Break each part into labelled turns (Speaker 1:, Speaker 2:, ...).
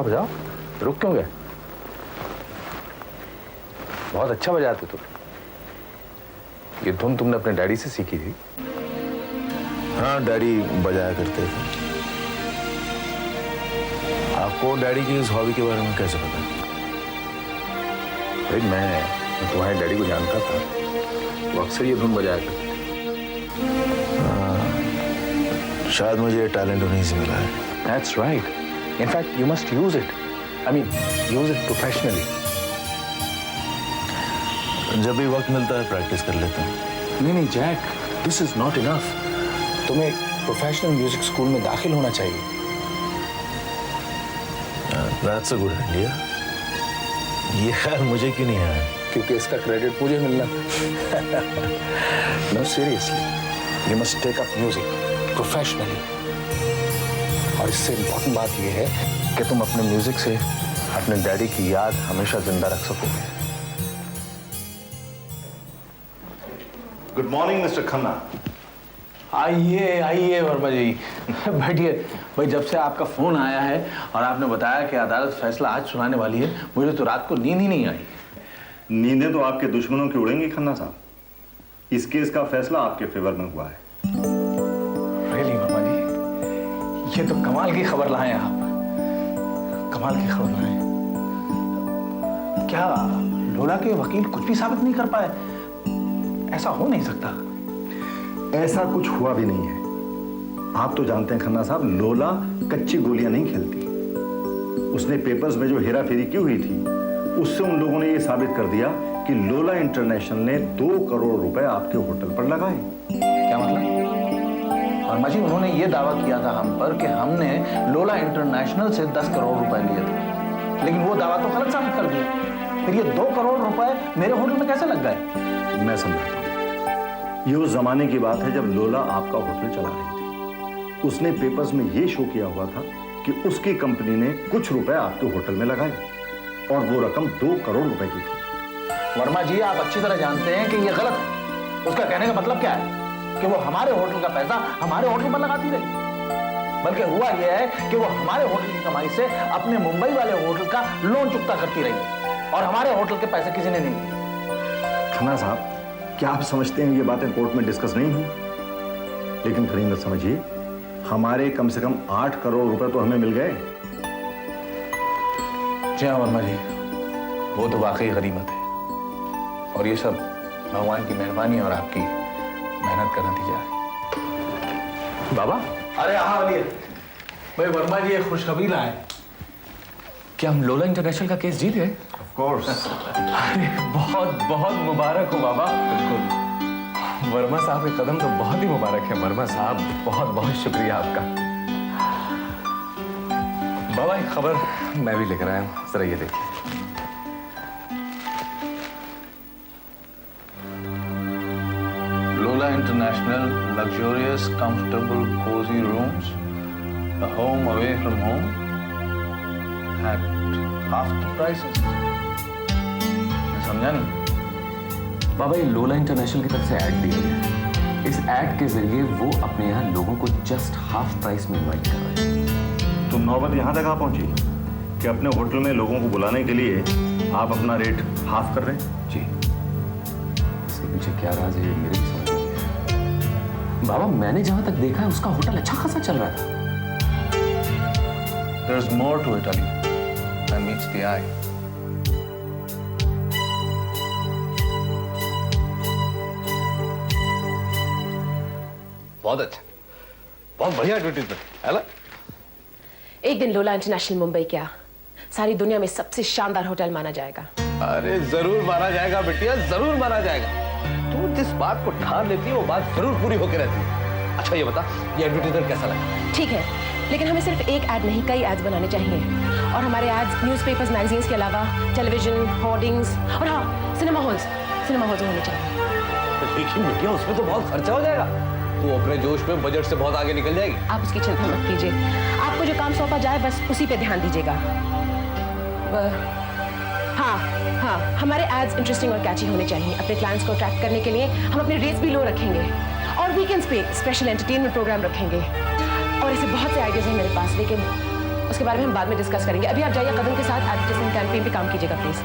Speaker 1: बजाओ बजाओ, रुक क्यों गए? बहुत अच्छा बजाते तुम। ये धुन तुमने अपने डैडी से सीखी थी?
Speaker 2: हाँ, डैडी बजाया करते थे। आपको डैडी की इस हॉबी के बारे में कैसे पता?
Speaker 1: भाई मैं तुम्हारे डैडी को जानता था, वो अक्सर ये धुन बजाया करते।
Speaker 2: शायद मुझे ये टैलेंट उन्हीं से मिला है।
Speaker 1: That's right. In fact, you must use it. I mean, use it professionally.
Speaker 2: जब भी वक्त मिलता है प्रैक्टिस कर लेता हूँ।
Speaker 1: नहीं Jack, this is not enough. तुम्हें प्रोफेशनल म्यूजिक स्कूल में दाखिल होना चाहिए।
Speaker 2: That's a good idea. ये खैर मुझे क्यों नहीं आया?
Speaker 1: क्योंकि इसका क्रेडिट मुझे मिलना। No, seriously. You must take up music professionally. और इससे इम्पोर्टेंट बात यह है कि तुम अपने म्यूजिक से अपने डैडी की याद हमेशा जिंदा रख सकोगे।
Speaker 3: Good morning mister Khanna.
Speaker 1: आइए आइए वर्मा जी, बैठिए। भाई जब से आपका फोन आया है और आपने बताया कि अदालत फैसला आज सुनाने वाली है, मुझे तो रात को नींद ही नहीं आई।
Speaker 3: नींदें तो आपके दुश्मनों की उड़ेंगी खन्ना साहब। इस केस का फैसला आपके फेवर में हुआ है।
Speaker 1: रियली वर्मा जी, ये तो कमाल की खबर लाए आप। कमाल की खबर लाए। क्या लोला के वकील कुछ भी साबित नहीं कर पाए? ऐसा हो नहीं सकता।
Speaker 3: ऐसा कुछ हुआ भी नहीं है। आप तो जानते हैं खन्ना साहब, लोला कच्ची गोलियां नहीं खेलती। उसने पेपर्स में जो हेरा फेरी की हुई थी, उससे उन लोगों ने यह साबित कर दिया कि लोला इंटरनेशनल ने 2 करोड़ रुपए आपके होटल पर लगाए।
Speaker 1: क्या मतलब? वर्मा जी, उन्होंने ये दावा किया था हम पर कि हमने लोला इंटरनेशनल से 10 करोड़ रुपए लिए थे, लेकिन वो दावा तो गलत साबित कर दिया। फिर ये 2 करोड़ रुपए मेरे होटल में कैसे लग गए?
Speaker 3: मैं समझाता हूं। ये उस जमाने की बात है जब लोला आपका होटल चला रही थी। उसने पेपर्स में यह शो किया हुआ था कि उसकी कंपनी ने कुछ रुपए आपके होटल में लगाए और वो रकम 2 करोड़ रुपए की थी।
Speaker 1: वर्मा जी, आप अच्छी तरह जानते हैं कि ये गलत है। उसका कहने का मतलब क्या है कि वो हमारे होटल का पैसा हमारे होटल पर लगाती रही, बल्कि हुआ यह है कि वो हमारे होटल की कमाई से अपने मुंबई वाले होटल का लोन चुकता करती रही और हमारे होटल के पैसे किसी ने नहीं दिए।
Speaker 3: खन्ना साहब, क्या आप समझते हैं ये बातें कोर्ट में डिस्कस नहीं हुई? लेकिन करीम समझिए, हमारे कम से कम 8 करोड़ रुपए तो हमें मिल गए।
Speaker 1: जी हाँ वर्मा जी, वो तो वाकई गनीमत है और ये सब भगवान की मेहरबानी और आपकी मेहनत का नतीजा है। बाबा, अरे हाँ बोलिए। भाई वर्मा जी, ये खुशखबरी लाए।
Speaker 4: क्या हम लोला इंटरनेशनल का केस जीत गए?
Speaker 3: Of course.
Speaker 4: अरे बहुत बहुत मुबारक हो बाबा। बिल्कुल, वर्मा साहब के कदम तो बहुत ही मुबारक है। वर्मा साहब, बहुत बहुत शुक्रिया आपका। बाबा, एक खबर मैं भी लेकर आया हूं, जरा ये देखिए।
Speaker 1: लोला international, luxurious, comfortable, cozy rooms, a home away from home at half the prices. समझा नहीं?
Speaker 4: बाबा, ये लोला इंटरनेशनल की तरफ से ऐड दिया गया है। इस ऐड के जरिए वो अपने यहाँ लोगों को जस्ट हाफ प्राइस में इनवाइट कर रहे हैं।
Speaker 3: तो नौबत यहां तक आ पहुंची कि अपने होटल में लोगों को बुलाने के लिए आप अपना रेट हाफ कर रहे हैं।
Speaker 4: जी, इसके पीछे क्या राज है मेरे भी समझ नहीं है। बाबा, मैंने जहां तक देखा है उसका होटल अच्छा खासा चल रहा था।
Speaker 1: There's more to it, Ali, than meets the eye.
Speaker 4: बहुत अच्छा, बहुत बढ़िया एडवर्टाइजमेंट है ना?
Speaker 5: एक दिन लोला इंटरनेशनल मुंबई क्या, सारी दुनिया में सबसे शानदार होटल माना जाएगा।
Speaker 4: अरे जरूर माना जाएगा बिटिया, जरूर माना जाएगा। तू जिस बात को ठान लेती है वो बात जरूर पूरी होकर रहती है। अच्छा ये बता, ये एडवर्टाइजमेंट कैसा लगा?
Speaker 5: ठीक है, लेकिन हमें सिर्फ एक ऐड नहीं, कई एड्स बनाने चाहिए और हमारे एड्स न्यूज़पेपर्स, मैगजीन्स के अलावा टेलीविजन, होर्डिंग्स और हाँ, सिनेमा हॉल्स होने चाहिए।
Speaker 4: लेकिन बिटिया, उसमें तो बहुत खर्चा हो जाएगा। तू अपने जोश में बजट से बहुत आगे निकल जाएगी।
Speaker 5: आप उसकी चिंता मत कीजिए, आपको जो काम सौंपा जाए बस उसी पे ध्यान दीजिएगा। हाँ, हमारे एड्स इंटरेस्टिंग और कैची होने चाहिए। अपने क्लाइंट्स को अट्रैक्ट करने के लिए हम अपने रेट्स भी लो रखेंगे और वीकेंड्स पे स्पेशल एंटरटेनमेंट प्रोग्राम रखेंगे और ऐसे बहुत से आइडियाज हैं मेरे पास, लेकिन उसके बारे में हम बाद में डिस्कस करेंगे। अभी आप जाइए कदम के साथ एडवर्टाइजमेंट कैंपेन पे काम कीजिएगा प्लीज।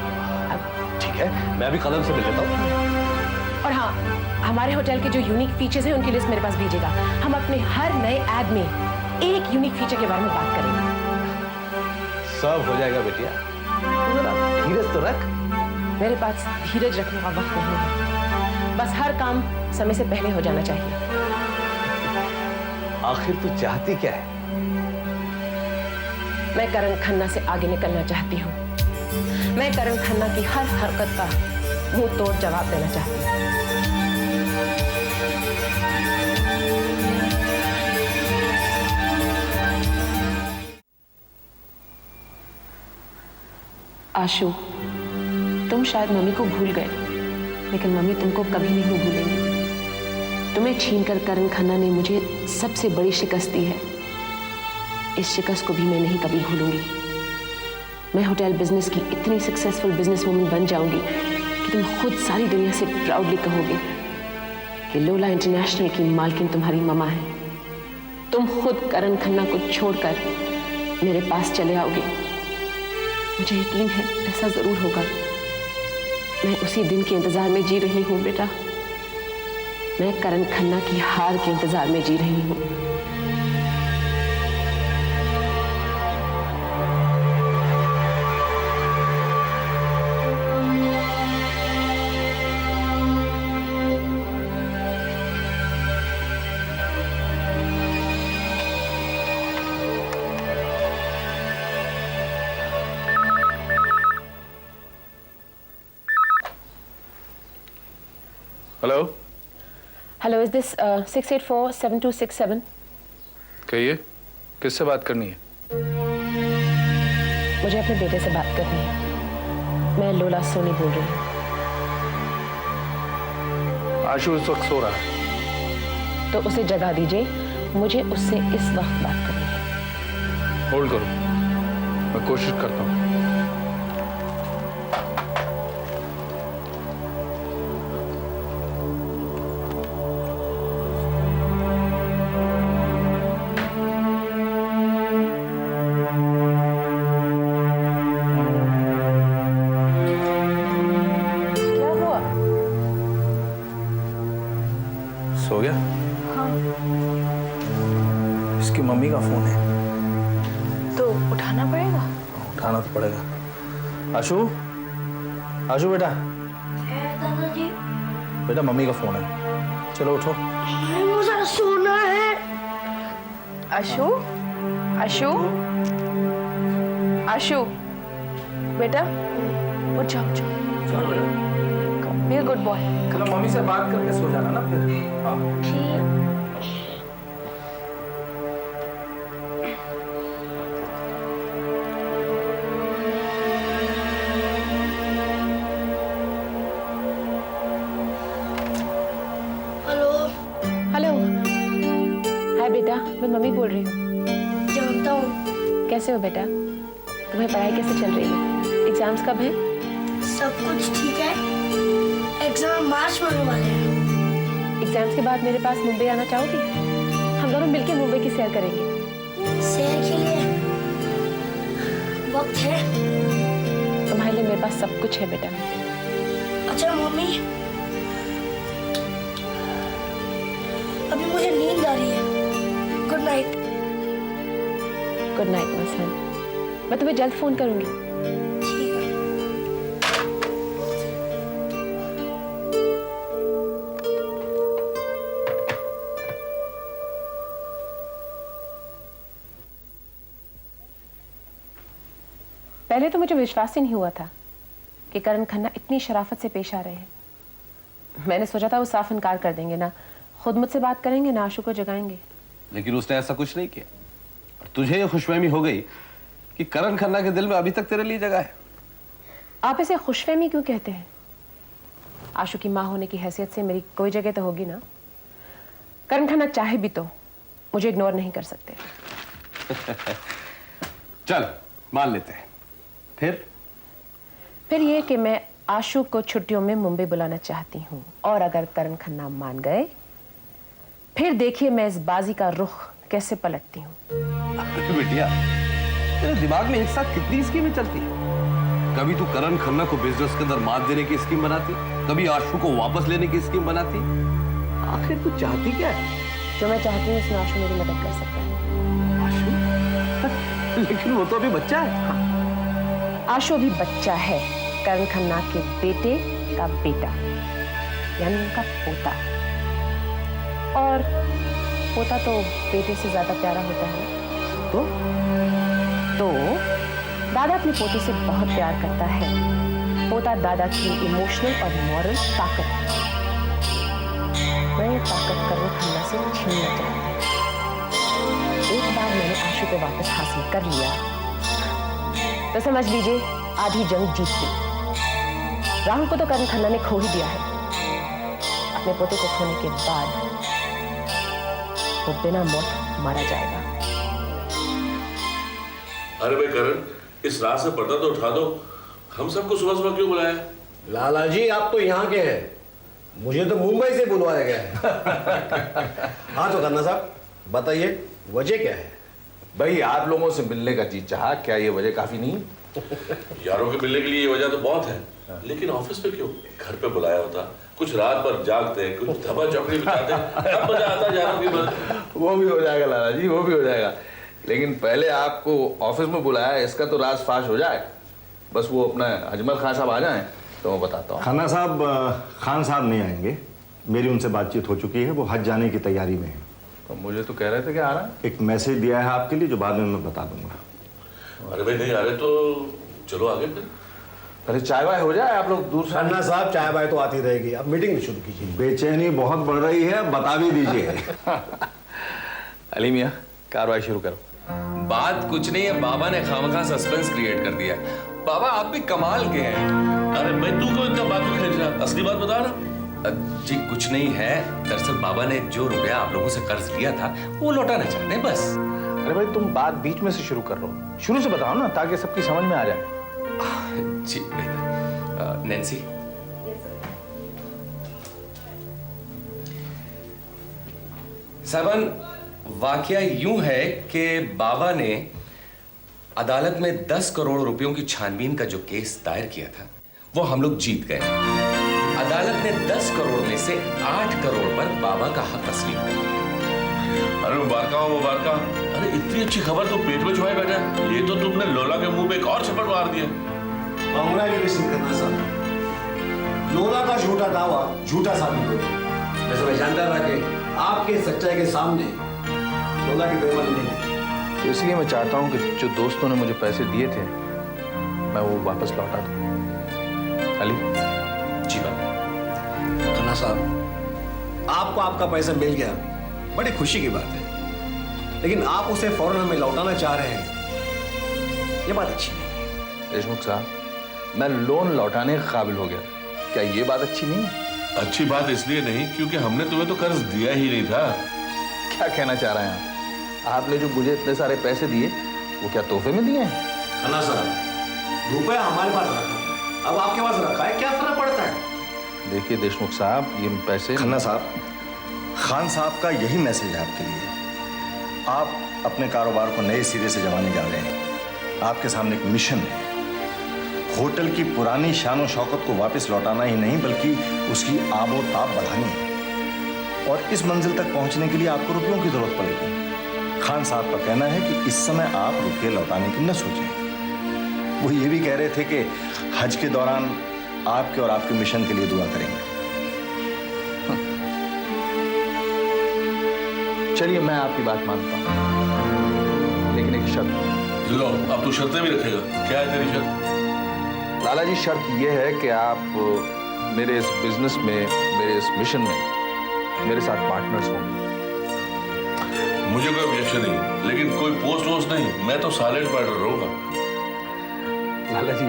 Speaker 2: ठीक है, मैं अभी कदम से मिल लेता हूँ।
Speaker 5: और हाँ, हमारे होटल के जो यूनिक फीचर्स हैं उनकी लिस्ट मेरे पास भेजिएगा। हम अपने हर नए एड में एक यूनिक फीचर के बारे में बात करेंगे।
Speaker 2: सब हो जाएगा बेटिया, धीरज तो रख।
Speaker 5: मेरे पास धीरज रखने का वक्त नहीं है, बस हर काम समय से पहले हो जाना चाहिए।
Speaker 2: आखिर तू चाहती क्या है?
Speaker 5: मैं करण खन्ना से आगे निकलना चाहती हूँ। मैं करण खन्ना की हर हरकत का मुंह तोड़ जवाब देना चाहती हूँ। आशु, तुम शायद मम्मी को भूल गए, लेकिन मम्मी तुमको कभी नहीं भूलेंगी। तुम्हें छीनकर करण खन्ना ने मुझे सबसे बड़ी शिकस्त दी है। इस शिकस्त को भी मैं नहीं कभी भूलूंगी। मैं होटल बिजनेस की इतनी सक्सेसफुल बिजनेस वूमन बन जाऊंगी कि तुम खुद सारी दुनिया से प्राउडली कहोगे कि लोला इंटरनेशनल की मालकिन तुम्हारी ममा है। तुम खुद करण खन्ना को छोड़कर मेरे पास चले आओगे। मुझे यकीन है ऐसा जरूर होगा। मैं उसी दिन के इंतजार में जी रही हूँ बेटा। मैं करण खन्ना की हार के इंतजार में जी रही हूँ।
Speaker 6: Hello,
Speaker 5: hello, is this 684-7267?
Speaker 6: कहिए, किससे बात करनी है?
Speaker 5: मुझे अपने बेटे से बात करनी है। मैं लोला सोनी बोल रही हूँ।
Speaker 6: आशु इस वक्त सो रहा है।
Speaker 5: तो उसे जगा दीजिए, मुझे उससे इस वक्त बात करनी है।
Speaker 6: होल्ड करो, मैं कोशिश करता हूँ।
Speaker 5: क्या हुआ?
Speaker 6: सो गया?
Speaker 5: हाँ।
Speaker 6: इसकी मम्मी का फोन है,
Speaker 5: तो उठाना पड़ेगा।
Speaker 6: उठाना तो पड़ेगा। आशु, आशु बेटा,
Speaker 7: दादाजी,
Speaker 6: बेटा मम्मी का फोन है, चलो उठो।
Speaker 7: मुझे सोना है।
Speaker 5: आशु, आशु, आशु, बेटा उठ जाओ, उठ जाओ।
Speaker 6: चलो बेटा,
Speaker 5: बी अ गुड बॉय।
Speaker 6: चलो मम्मी से बात करके सो जाना ना फिर। हाँ।
Speaker 7: हेलो,
Speaker 5: हेलो, हाय बेटा, मैं मम्मी बोल रही हूँ।
Speaker 7: जानता हूँ।
Speaker 5: कैसे हो बेटा? तुम्हें पढ़ाई कैसे चल रही है? एग्जाम्स कब है?
Speaker 7: सब कुछ ठीक है। एग्जाम मार्च में होने वाले हैं।
Speaker 5: एग्जाम्स के बाद मेरे पास मुंबई आना चाहोगी? हम दोनों मिलकर मुंबई की सैर करेंगे।
Speaker 7: शहर के लिए वक्त है।
Speaker 5: तुम्हारे लिए मेरे पास सब कुछ है बेटा।
Speaker 7: अच्छा मम्मी, अभी मुझे नींद आ रही है। Good night.
Speaker 5: Good night my son. मैं तुम्हें जल्द फोन करूंगी।
Speaker 7: ठीक है।
Speaker 5: पहले तो मुझे विश्वास ही नहीं हुआ था कि करण खन्ना इतनी शराफत से पेश आ रहे हैं। मैंने सोचा था वो साफ इनकार कर देंगे, ना खुद मुझसे बात करेंगे ना आशु को जगाएंगे।
Speaker 8: लेकिन उसने ऐसा कुछ नहीं किया और तुझे ये खुशफहमी हो गई कि करण खन्ना के दिल में अभी तक तेरे लिए जगह है।
Speaker 5: आप इसे खुशफहमी क्यों कहते हैं? आशु की माँ होने की हैसियत से मेरी कोई जगह तो होगी ना। करण खन्ना चाहे भी तो मुझे इग्नोर नहीं कर सकते।
Speaker 8: चल मान लेते हैं।
Speaker 5: फिर ये कि मैं आशु को छुट्टियों में मुंबई बुलाना चाहती हूँ, और अगर करण खन्ना मान गए फिर देखिए मैं इस बाजी का रुख कैसे पलटती हूँ।
Speaker 8: बिटिया तेरे दिमाग में एक साथ कितनी स्कीमें चलती है? कभी तू करण खन्ना को बिजनेस के अंदर मात देने की स्कीम बनाती, कभी आशु को वापस लेने की स्कीम बनाती। आखिर तू चाहती क्या है?
Speaker 5: जो मैं चाहती हूँ उसमें आशु मेरी मदद कर सकता है।
Speaker 8: आशु? लेकिन वो तो अभी बच्चा है।
Speaker 5: हाँ, आशु अभी बच्चा है, करण खन्ना के बेटे का बेटा, यानी उनका पोता। और पोता तो बेटे से ज्यादा प्यारा होता है। तो दादा अपने पोते से बहुत प्यार करता है। पोता दादा की इमोशनल और मॉरल ताकत है। मैं ये ताकत करण खन्ना से छीनना चाहती हूँ। एक बार मैंने आशु को वापस हासिल कर लिया तो समझ लीजिए आधी जंग जीत गई। राहुल को तो करण खन्ना ने खो ही दिया है। अपने पोते को खोने के बाद वो बिना मौत मारा जाएगा।
Speaker 9: अरे भाई करण, इस रात से पर्दा तो उठा दो। हम सबको सुबह सुबह क्यों बुलाया?
Speaker 10: लाला जी आप तो यहाँ के हैं, मुझे तो मुंबई से बुलवाया गया है। हाँ तो खन्ना साहब बताइए वजह क्या है?
Speaker 1: भाई आप लोगों से मिलने का जी चाहा, क्या ये वजह काफी नहीं?
Speaker 9: यारों के मिलने के लिए ये वजह तो बहुत है, लेकिन ऑफिस पे क्यों? घर पे बुलाया होता, कुछ रात भर जागते, कुछ धबा चौकड़ी बिताते, तब मजा आता यारों की बात।
Speaker 1: वो भी हो जाएगा लाला जी, वो भी हो जाएगा, लेकिन पहले आपको ऑफिस में बुलाया, इसका तो राज फाश हो जाए। बस वो अपना अजमल खान साहब आ जाएं तो मैं बताता हूँ।
Speaker 3: खन्ना साहब, खान साहब नहीं आएंगे, मेरी उनसे बातचीत हो चुकी है, वो हज जाने की तैयारी में है।
Speaker 1: तो मुझे तो कह रहे थे कि आ रहा है।
Speaker 3: एक मैसेज दिया है आपके लिए जो बाद में मैं बता दूंगा।
Speaker 9: अरे भाई नहीं आ रहे तो चलो आगे फिर।
Speaker 1: अरे चाय वाय हो जाए, आप लोग दूर से।
Speaker 10: खन्ना साहब चाय बाय तो आती रहेगी, अब मीटिंग भी शुरू कीजिए।
Speaker 3: बेचैनी बहुत बढ़ रही है, बता भी दीजिए।
Speaker 1: अली मियाँ कार्रवाई शुरू करो।
Speaker 4: बात कुछ नहीं है, बाबा ने खामखा सस्पेंस क्रिएट कर दिया। बाबा आप भी कमाल के हैं।
Speaker 9: अरे भाई तू क्यों इतना बात को खींच रहा? असली बात बता ना।
Speaker 4: जी कुछ नहीं है, दरअसल बाबा ने जो रुपया आप लोगों से कर्ज लिया था वो लौटाना चाहते हैं बस।
Speaker 1: अरे भाई तुम बात बीच में से शुरू कर रहे हो, शुरू से बताओ ना ताकि सबकी समझ में आ जाए।
Speaker 4: जी बेहतर। नैन्सी साहबन, वाकया यूं है कि बाबा ने अदालत में 10 करोड़ रुपयों की छानबीन का जो केस दायर किया था वो हम लोग जीत गए। अदालत ने 10 करोड़ में से 8 करोड़ पर बाबा का हक तस्लीम कर लिया।
Speaker 9: अरे मुबारका हो मुबारका। अरे इतनी अच्छी खबर तो पेट में छुपाए बैठा है, ये तो तुमने लोला के मुंह पे एक और छप्पड़ मार दिया।
Speaker 10: कांग्रेचुलेशन खन्ना साहब, लोला का झूठा दावा झूठा साबित हो गया। वैसे मैं जानता था कि आपके सच्चाई के सामने लोला की बेईमानी नहीं थी।
Speaker 1: तो इसलिए मैं चाहता हूँ कि जो दोस्तों ने मुझे पैसे दिए थे मैं वो वापस लौटा दूँ। अली
Speaker 4: जी बाबा।
Speaker 10: खन्ना साहब, आपको आपका पैसा मिल गया, बड़ी खुशी की बात है, लेकिन आप उसे फौरन हमें लौटाना चाह रहे हैं, ये बात अच्छी नहीं।
Speaker 1: देशमुख साहब, मैं लोन लौटाने के काबिल हो गया, क्या ये बात अच्छी नहीं है?
Speaker 9: अच्छी बात इसलिए नहीं क्योंकि हमने तुम्हें तो कर्ज दिया ही नहीं था।
Speaker 1: क्या कहना चाह रहे हैं आप? आपने जो मुझे इतने सारे पैसे दिए वो क्या तोहफे में दिए हैं?
Speaker 10: खन्ना साहब, रुपया हमारे पास रखा, अब आपके पास रखा है, क्या फर्क पड़ता है?
Speaker 1: देखिए देशमुख साहब, ये पैसे।
Speaker 3: खन्ना साहब, खान साहब का यही मैसेज है आपके लिए। आप अपने कारोबार को नए सिरे से जमाने जा रहे हैं। आपके सामने एक मिशन है, होटल की पुरानी शान और शौकत को वापस लौटाना ही नहीं बल्कि उसकी आबोताब बढ़ानी है, और इस मंजिल तक पहुंचने के लिए आपको रुपयों की जरूरत पड़ेगी। खान साहब का कहना है कि इस समय आप रुपये लौटाने की न सोचें। वो ये भी कह रहे थे कि हज के दौरान आपके और आपके मिशन के लिए दुआ करेंगे।
Speaker 1: चलिए मैं आपकी बात मानता हूं, लेकिन एक शर्त।
Speaker 9: लो अब तू शर्तें भी रखेगा? क्या है तेरी शर्त?
Speaker 1: लाला जी, शर्त यह है कि आप मेरे इस बिजनेस में, मेरे इस मिशन में मेरे साथ पार्टनर्स होंगे।
Speaker 9: मुझे कोई ऑब्जेक्शन नहीं, लेकिन कोई पोस्ट वोस्ट नहीं, मैं तो साइलेंट पार्टनर रहूंगा।
Speaker 1: लाला जी,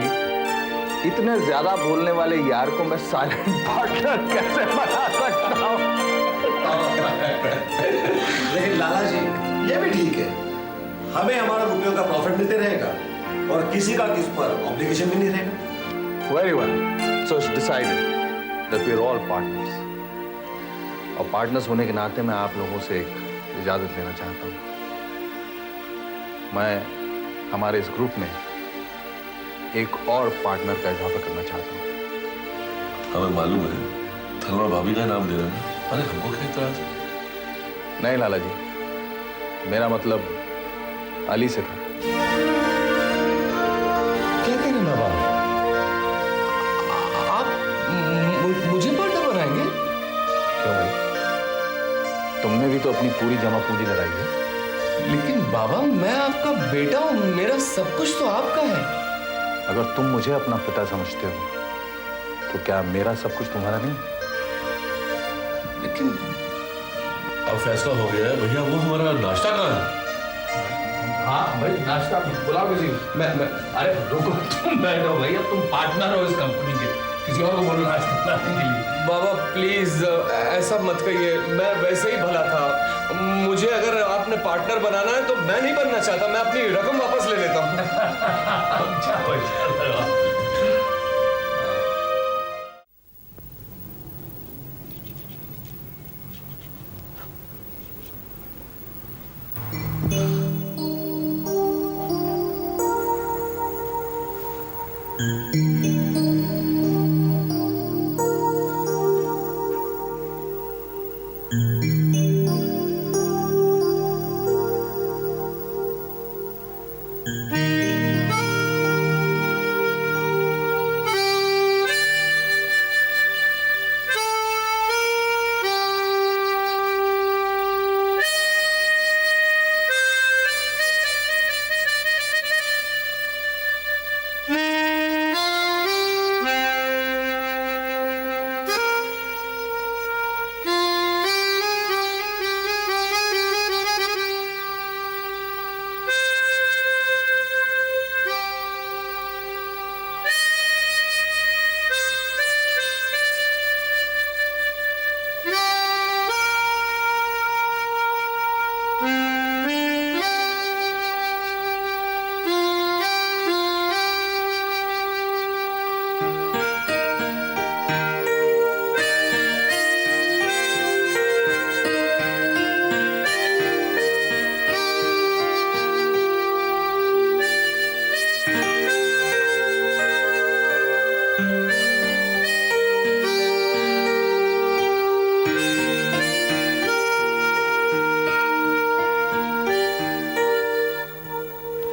Speaker 1: इतने ज्यादा बोलने वाले यार को मैं साइलेंट पार्टनर कैसे बना सकता हूँ?
Speaker 10: लेकिन लाला जी ये भी ठीक है, हमें हमारा रुपयों का प्रॉफिट मिलते रहेगा और किसी का किस पर ऑब्लिगेशन भी नहीं रहेगा।
Speaker 1: Very well. So it's decided that we're all partners. और पार्टनर्स होने के नाते मैं आप लोगों से एक इजाजत लेना चाहता हूँ। मैं
Speaker 6: हमारे इस ग्रुप में एक और पार्टनर का इजाफा करना चाहता हूँ।
Speaker 9: हमें मालूम है थलवा भाभी का नाम दे रहे हैं, अरे हमको क्या इतराज है?
Speaker 6: नहीं लाला जी, मेरा मतलब अली से था।
Speaker 4: क्या कह रहे हैं बाबा? आप मुझे पार्टनर बनाएंगे?
Speaker 6: क्यों भाई, तुमने भी तो अपनी पूरी जमा पूंजी लगाई है।
Speaker 4: लेकिन बाबा मैं आपका बेटा हूं, मेरा सब कुछ तो आपका है।
Speaker 6: अगर तुम मुझे अपना पिता समझते हो तो क्या मेरा सब कुछ तुम्हारा नहीं?
Speaker 4: लेकिन
Speaker 9: अब फैसला हो गया है भैया, वो हमारा नाश्ता कहाँ है?
Speaker 6: हाँ भाई, नाश्ता बुलाओ किसी। मैं अरे रुको, तुम बैठो भैया, तुम पार्टनर हो इस कंपनी के, किसी और को बोलो नाश्ता बनाने के लिए।
Speaker 4: बाबा प्लीज ऐसा मत कहिए, मैं वैसे ही भला था। मुझे अगर आपने पार्टनर बनाना है तो मैं नहीं बनना चाहता, मैं अपनी रकम वापस ले लेता हूँ।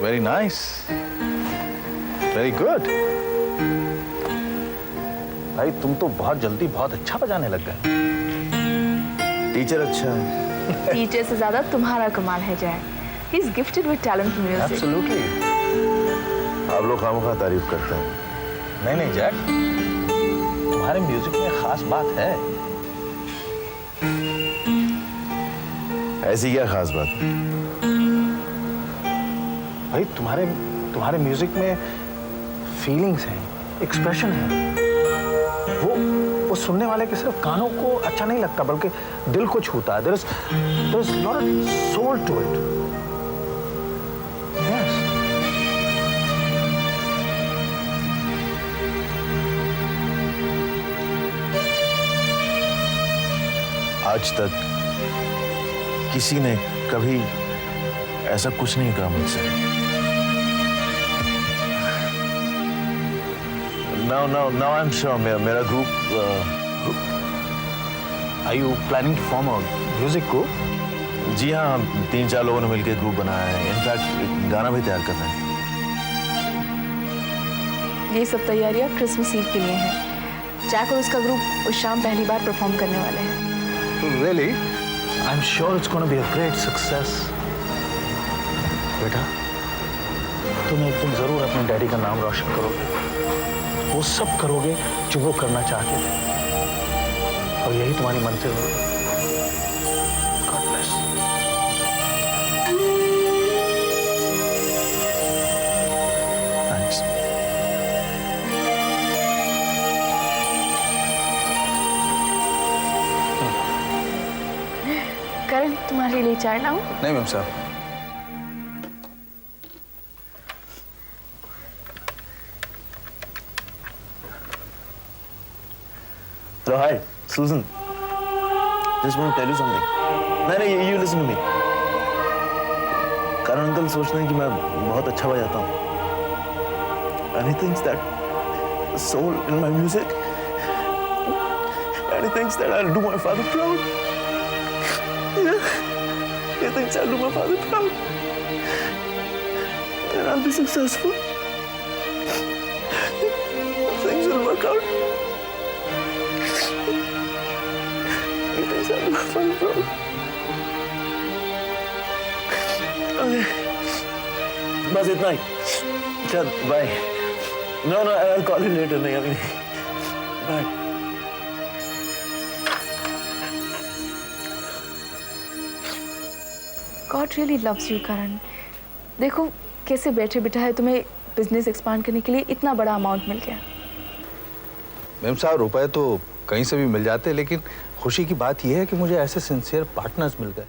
Speaker 6: Very nice, very good. भाई तुम तो बहुत जल्दी बहुत अच्छा बजाने लग गए। टीचर अच्छा है।
Speaker 11: टीचर से ज्यादा तुम्हारा कमाल है जय। He is gifted with talent for music.
Speaker 6: Absolutely.
Speaker 2: आप लोग खामखा तारीफ करते हैं।
Speaker 6: नहीं नहीं जैक, तुम्हारे म्यूजिक में खास बात है।
Speaker 2: ऐसी क्या खास बात है?
Speaker 6: भाई तुम्हारे म्यूजिक में फीलिंग्स हैं, एक्सप्रेशन है। वो सुनने वाले के सिर्फ कानों को अच्छा नहीं लगता बल्कि दिल को छूता है। There is lot of soul to it. Yes.
Speaker 2: आज तक किसी ने कभी ऐसा कुछ नहीं कहा मुझसे। Now I'm sure मेरा group.
Speaker 6: Are you planning to form a music group?
Speaker 2: जी हाँ, हम 3-4 लोगों ने मिलकर ग्रुप बनाया है। इनफैक्ट एक गाना भी तैयार करना है।
Speaker 11: ये सब तैयारियां क्रिसमस ईव के लिए हैं। जैक और उसका ग्रुप उस शाम पहली बार परफॉर्म करने वाले हैं।
Speaker 6: Really? I'm sure it's going to be a great success. बेटा, तुम एक दिन जरूर अपने डैडी का नाम रोशन करोगे। वो सब करोगे जो वो करना चाहते थे, और यही तुम्हारी मंजिल होगी। God bless.
Speaker 2: Thanks.
Speaker 11: करण, तुम्हारे लिए चाय लाऊं?
Speaker 6: नहीं मैम साहब।
Speaker 2: Hello, hi, Susan. Just want to tell you something. No, you listen to me. Karan uncle सोचते हैं कि मैं बहुत अच्छा बजाता हूँ। And he thinks that the soul in my music, and he thinks that I'll do my father proud. Yeah, he thinks I'll do my father proud, and I'll be successful. Things will work out. He thinks I'll do my father proud. Okay, बस इतना ही। चल, bye. No, I'll call you later. नहीं अभी नहीं. Bye.
Speaker 11: God really loves you, Karan. देखो कैसे बैठे बिठाए तुम्हें बिजनेस एक्सपांड करने के लिए इतना बड़ा अमाउंट मिल गया।
Speaker 12: मैम साहब, रुपए तो कहीं से भी मिल जाते, लेकिन खुशी की बात यह है कि मुझे ऐसे सिंसियर पार्टनर्स मिल गए।